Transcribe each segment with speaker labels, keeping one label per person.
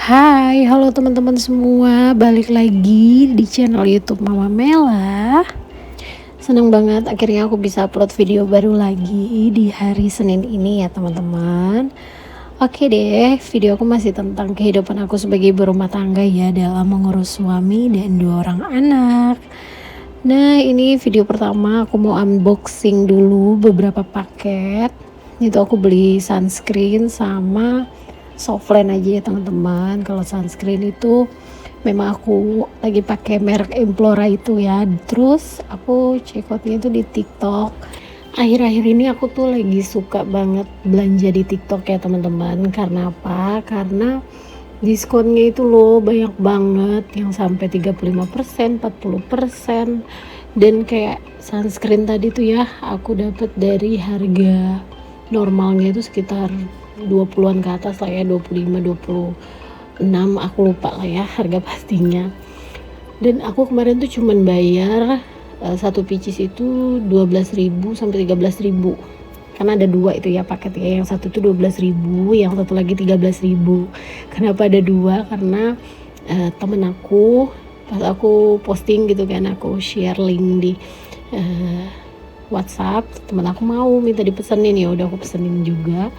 Speaker 1: Hai, halo teman-teman semua, balik lagi di channel YouTube Mama Mela. Seneng banget akhirnya aku bisa upload video baru lagi di hari Senin ini ya teman-teman. Oke deh, video aku masih tentang kehidupan aku sebagai ibu rumah tangga ya dalam mengurus suami dan 2 orang anak. Nah, ini video pertama aku mau unboxing dulu beberapa paket. Itu aku beli sunscreen sama softline aja ya teman-teman. Kalau sunscreen itu memang aku lagi pakai merek Implora itu ya. Terus aku check outnya itu di TikTok. Akhir-akhir ini aku tuh lagi suka banget belanja di TikTok ya teman-teman. Karena apa? Karena diskonnya itu loh banyak banget yang sampai 35%, 40%. Dan kayak sunscreen tadi tuh ya aku dapat dari harga normalnya itu sekitar 20-an ke atas lah ya, 25, 26 aku lupa lah ya harga pastinya. Dan aku kemarin tuh cuman bayar satu pieces itu 12.000 sampai 13.000, karena ada dua itu ya paketnya, yang satu tuh 12.000, yang satu lagi 13.000. Kenapa ada dua? Karena temen aku pas aku posting gitu kan, aku share link di WhatsApp, temen aku mau minta dipesenin, ya udah aku pesenin juga.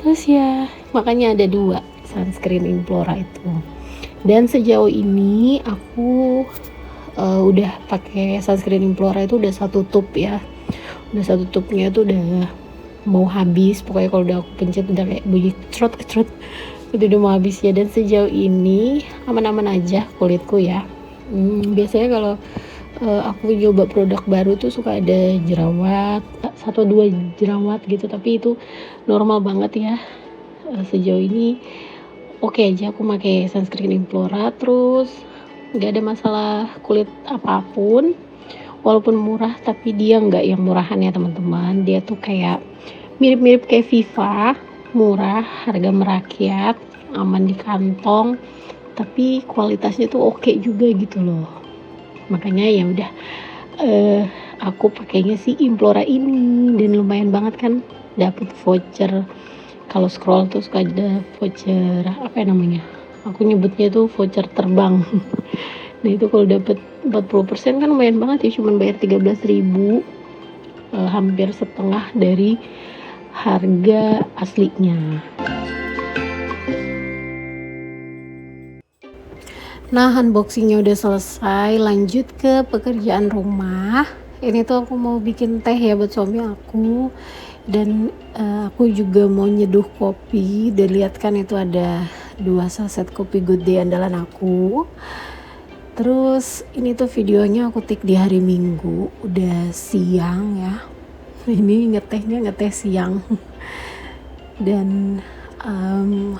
Speaker 1: Terus ya makanya ada dua sunscreen Implora itu. Dan sejauh ini aku udah pakai sunscreen Implora itu udah satu tube ya. Udah satu tubnya tuh udah mau habis. Pokoknya kalau udah aku pencet udah kayak bunyi trot itu udah mau habis ya. Dan sejauh ini aman-aman aja kulitku ya. Biasanya kalau aku nyoba produk baru tuh suka ada jerawat, 1-2 jerawat gitu, tapi itu normal banget ya. Sejauh ini oke aja aku pakai sunscreen Implora, terus nggak ada masalah kulit apapun. Walaupun murah, tapi dia nggak yang murahan ya teman-teman, dia tuh kayak mirip-mirip kayak Viva, murah, harga merakyat, aman di kantong, tapi kualitasnya tuh oke juga gitu loh. Makanya ya udah aku pakainya si Implora ini, dan lumayan banget kan dapet voucher. Kalau scroll tuh suka ada voucher, apa ya namanya, aku nyebutnya tuh voucher terbang. Nah itu kalau dapet 40% kan lumayan banget ya, cuman bayar 13.000, hampir setengah dari harga aslinya. Nah, unboxingnya udah selesai, lanjut ke pekerjaan rumah. Ini tuh aku mau bikin teh ya buat suami aku, dan aku juga mau nyeduh kopi. Dan lihat kan itu ada 2 saset kopi Good Day andalan aku. Terus ini tuh videonya aku take di hari Minggu, udah siang ya. Ini ngeteh siang. Dan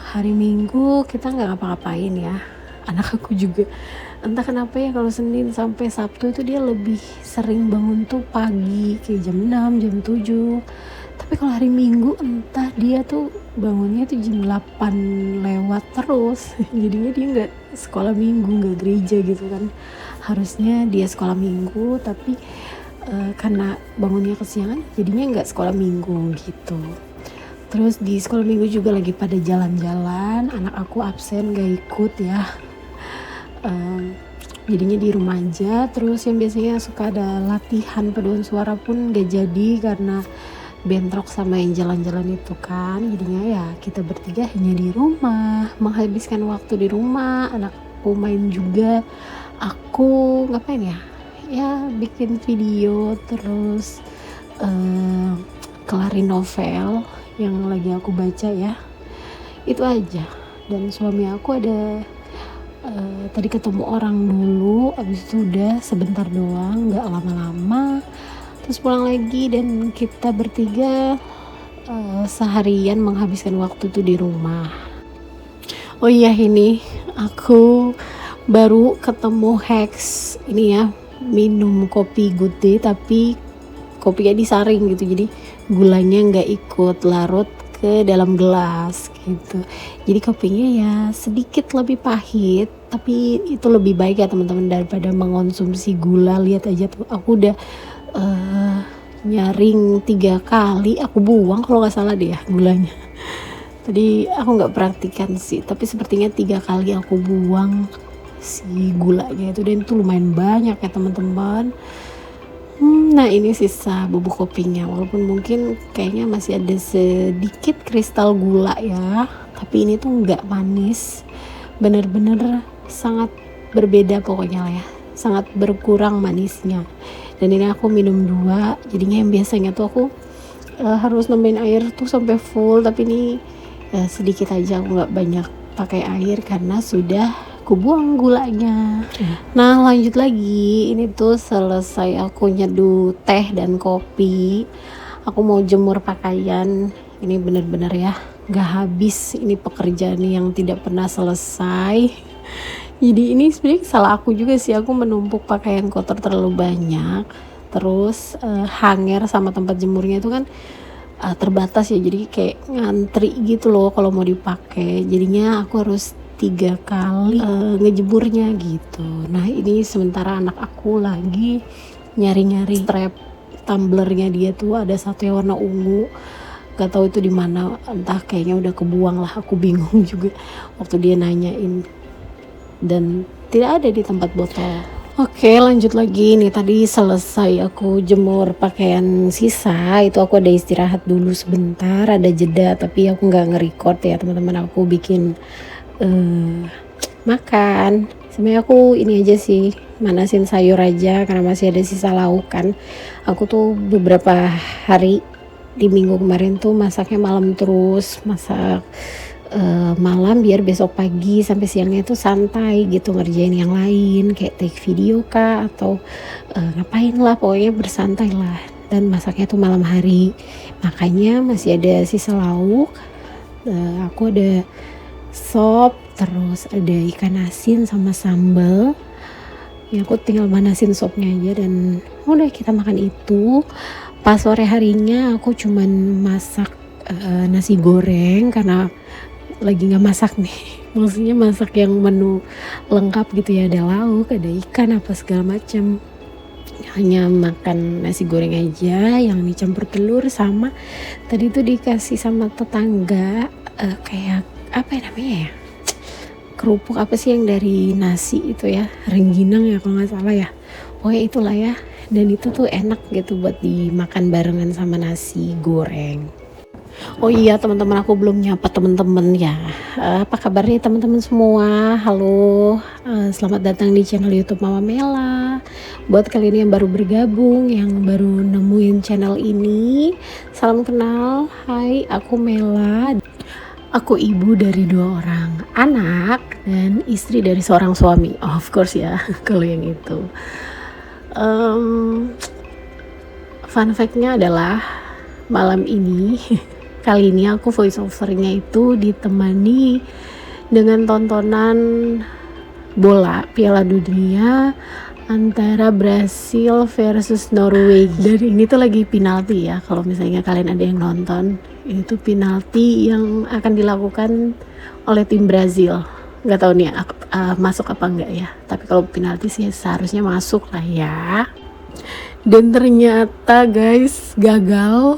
Speaker 1: hari Minggu kita nggak ngapa-ngapain ya. Anak aku juga entah kenapa ya, kalau Senin sampai Sabtu itu dia lebih sering bangun tuh pagi, kayak jam 6, jam 7. Tapi kalau hari Minggu entah dia tuh bangunnya tuh jam 8 lewat terus. Jadinya dia nggak sekolah minggu, nggak gereja gitu kan. Harusnya dia sekolah minggu, tapi karena bangunnya kesiangan jadinya nggak sekolah minggu gitu. Terus di sekolah minggu juga lagi pada jalan-jalan, anak aku absen gak ikut ya. Jadinya di rumah aja. Terus yang biasanya suka ada latihan paduan suara pun gak jadi karena bentrok sama yang jalan-jalan itu kan. Jadinya ya kita bertiga hanya di rumah, menghabiskan waktu di rumah. Anakku main juga, aku ngapain ya, ya bikin video, terus kelarin novel yang lagi aku baca ya, itu aja. Dan suami aku ada tadi ketemu orang dulu, abis itu udah sebentar doang, nggak lama-lama, terus pulang lagi. Dan kita bertiga seharian menghabiskan waktu tuh di rumah. Oh iya, ini aku baru ketemu hacks ini ya, minum kopi Good Day tapi kopinya disaring gitu, jadi gulanya nggak ikut larut ke dalam gelas gitu. Jadi kopinya ya sedikit lebih pahit, tapi itu lebih baik ya teman-teman daripada mengonsumsi gula. Lihat aja tuh, aku udah nyaring 3 kali, aku buang kalau nggak salah deh ya gulanya. Tadi aku nggak perhatikan sih, tapi sepertinya 3 kali aku buang si gulanya itu, dan itu lumayan banyak ya teman-teman. Nah ini sisa bubuk kopinya, walaupun mungkin kayaknya masih ada sedikit kristal gula ya, tapi ini tuh nggak manis, bener-bener sangat berbeda pokoknya lah ya, sangat berkurang manisnya. Dan ini aku minum 2, jadinya yang biasanya tuh aku harus nambahin air tuh sampai full, tapi ini sedikit aja, aku nggak banyak pakai air karena sudah aku buang gulanya. Nah lanjut lagi, ini tuh selesai aku nyeduh teh dan kopi, aku mau jemur pakaian. Ini bener-bener ya gak habis, ini pekerjaan yang tidak pernah selesai. Jadi ini sebenarnya salah aku juga sih, aku menumpuk pakaian kotor terlalu banyak. Terus hanger sama tempat jemurnya itu kan terbatas ya, jadi kayak ngantri gitu loh kalau mau dipakai, jadinya aku harus 3 kali ngejemurnya gitu. Nah ini sementara anak aku lagi nyari-nyari strap tumblernya, dia tuh ada satu yang warna ungu, gak tahu itu di mana, entah kayaknya udah kebuang lah, aku bingung juga waktu dia nanyain, dan tidak ada di tempat botol. Oke lanjut lagi nih, tadi selesai aku jemur pakaian sisa, itu aku ada istirahat dulu sebentar, ada jeda, tapi aku nggak nge-record ya teman-teman, aku bikin makan. Sebenarnya aku ini aja sih, manasin sayur aja karena masih ada sisa lauk kan. Aku tuh beberapa hari di minggu kemarin tuh masaknya malam terus, masak malam biar besok pagi sampai siangnya tuh santai gitu ngerjain yang lain, kayak take video kah atau ngapain lah, pokoknya bersantai lah. Dan masaknya tuh malam hari, makanya masih ada sisa lauk. Aku ada sop, terus ada ikan asin sama sambal ya, aku tinggal manasin sopnya aja dan udah kita makan itu. Pas sore harinya aku cuman masak nasi goreng karena lagi nggak masak nih, maksudnya masak yang menu lengkap gitu ya, ada lauk, ada ikan, apa segala macam. Hanya makan nasi goreng aja yang dicampur telur, sama tadi tuh dikasih sama tetangga kayak apa ya namanya ya, kerupuk apa sih yang dari nasi itu ya, rengginang ya kalau nggak salah ya, pokoknya itulah ya. Dan itu tuh enak gitu buat dimakan barengan sama nasi goreng. Oh iya teman-teman, aku belum nyapa teman-teman ya. Apa kabar nih teman-teman semua? Halo, selamat datang di channel YouTube Mama Mela. Buat kalian yang baru bergabung, yang baru nemuin channel ini, salam kenal. Hai, aku Mela. Aku ibu dari 2 orang anak dan istri dari seorang suami. Oh, of course ya, kalau yang itu. Fun fact-nya adalah malam ini kali ini aku voice over-nya itu ditemani dengan tontonan bola Piala Dunia antara Brasil versus Norway. Dan ini tuh lagi penalti ya, kalau misalnya kalian ada yang nonton, itu penalti yang akan dilakukan oleh tim Brazil. Nggak tahu nih masuk apa enggak ya, tapi kalau penalti sih seharusnya masuk lah ya. Dan ternyata guys gagal,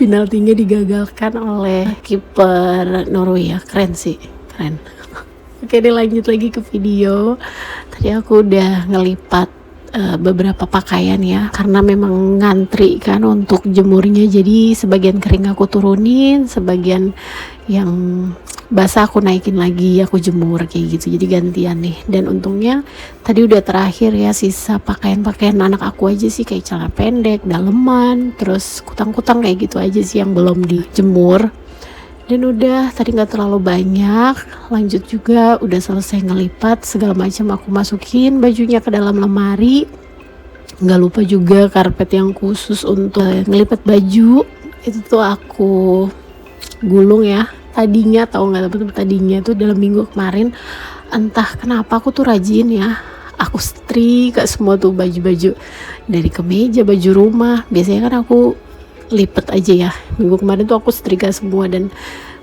Speaker 1: penaltinya digagalkan oleh kiper Norway ya, keren sih, keren. Oke deh lanjut lagi ke video. Tadi aku udah ngelipat beberapa pakaian ya, karena memang ngantri kan untuk jemurnya, jadi sebagian kering aku turunin, sebagian yang basah aku naikin lagi, aku jemur kayak gitu, jadi gantian nih. Dan untungnya tadi udah terakhir ya, sisa pakaian-pakaian anak aku aja sih, kayak celana pendek, daleman, terus kutang-kutang kayak gitu aja sih yang belum dijemur. Dan udah tadi nggak terlalu banyak. Lanjut juga udah selesai ngelipat segala macam, aku masukin bajunya ke dalam lemari. Nggak lupa juga karpet yang khusus untuk ngelipat baju itu tuh aku gulung ya. Tadinya tahu nggak teman-teman, tadinya tuh dalam minggu kemarin entah kenapa aku tuh rajin ya, aku setrika semua tuh baju-baju dari kemeja, baju rumah. Biasanya kan aku lipet aja ya, minggu kemarin tuh aku setrika semua. Dan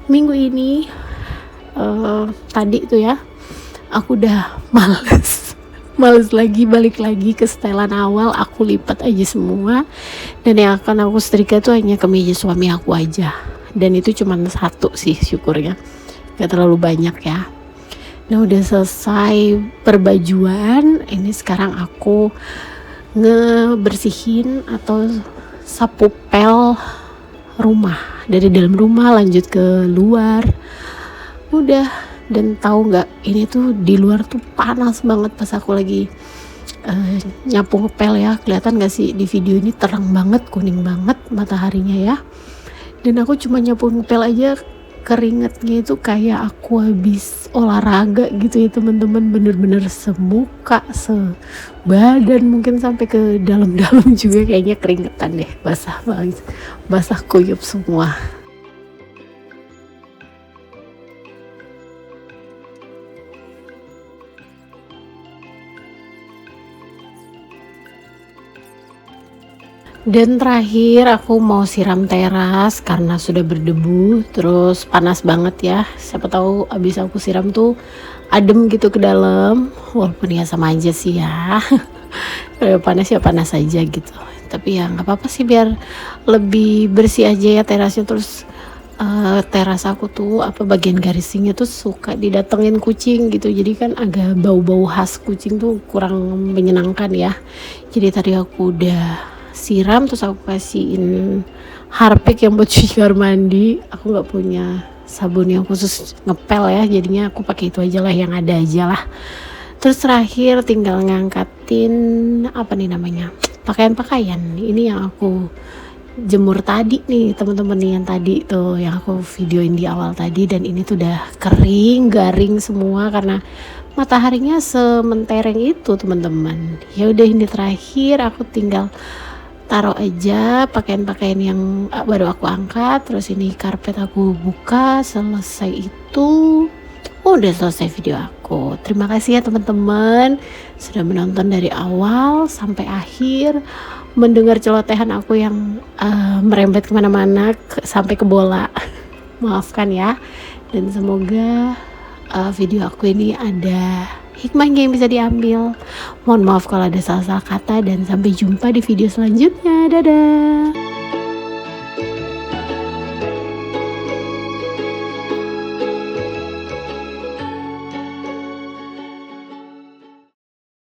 Speaker 1: minggu ini tadi tuh ya aku udah males lagi, balik lagi ke setelan awal, aku lipat aja semua. Dan yang akan aku setrika tuh hanya kemeja suami aku aja, dan itu cuma satu sih syukurnya, gak terlalu banyak ya. Nah udah selesai perbajuan, ini sekarang aku ngebersihin atau sapu pel rumah, dari dalam rumah lanjut ke luar. Udah, dan tahu nggak, ini tuh di luar tuh panas banget pas aku lagi nyapu ngepel ya. Kelihatan nggak sih di video ini, terang banget, kuning banget mataharinya ya. Dan aku cuma nyapu ngepel aja keringetnya itu kayak aku habis olahraga gitu ya teman-teman, bener-bener semuka, sebadan, mungkin sampai ke dalam-dalam juga kayaknya keringetan deh, basah banget, basah kuyup semua. Dan terakhir aku mau siram teras karena sudah berdebu, terus panas banget ya. Siapa tahu abis aku siram tuh adem gitu ke dalam, walaupun ya sama aja sih ya. Panas ya panas aja gitu. Tapi ya nggak apa-apa sih, biar lebih bersih aja ya terasnya. Terus teras aku tuh bagian garisingnya tuh suka didatengin kucing gitu, jadi kan agak bau-bau khas kucing tuh kurang menyenangkan ya. Jadi tadi aku udah siram, terus aku kasihin Harpic yang buat cuci kamar mandi. Aku nggak punya sabun yang khusus ngepel ya, jadinya aku pakai itu aja lah, yang ada aja lah. Terus terakhir tinggal ngangkatin pakaian-pakaian ini yang aku jemur tadi nih teman-teman, yang tadi tuh yang aku videoin di awal tadi. Dan ini tuh udah kering, garing semua karena mataharinya sementereng itu teman-teman. Ya udah, ini terakhir aku tinggal taruh aja pakaian-pakaian yang baru aku angkat. Terus ini karpet aku buka. Selesai itu udah selesai video aku. Terima kasih ya teman-teman sudah menonton dari awal sampai akhir, mendengar celotehan aku yang merembet kemana-mana sampai ke bola. Maafkan ya. Dan semoga video aku ini ada hikmahnya yang bisa diambil. Mohon maaf kalau ada salah-salah kata, dan sampai jumpa di video selanjutnya. Dadah.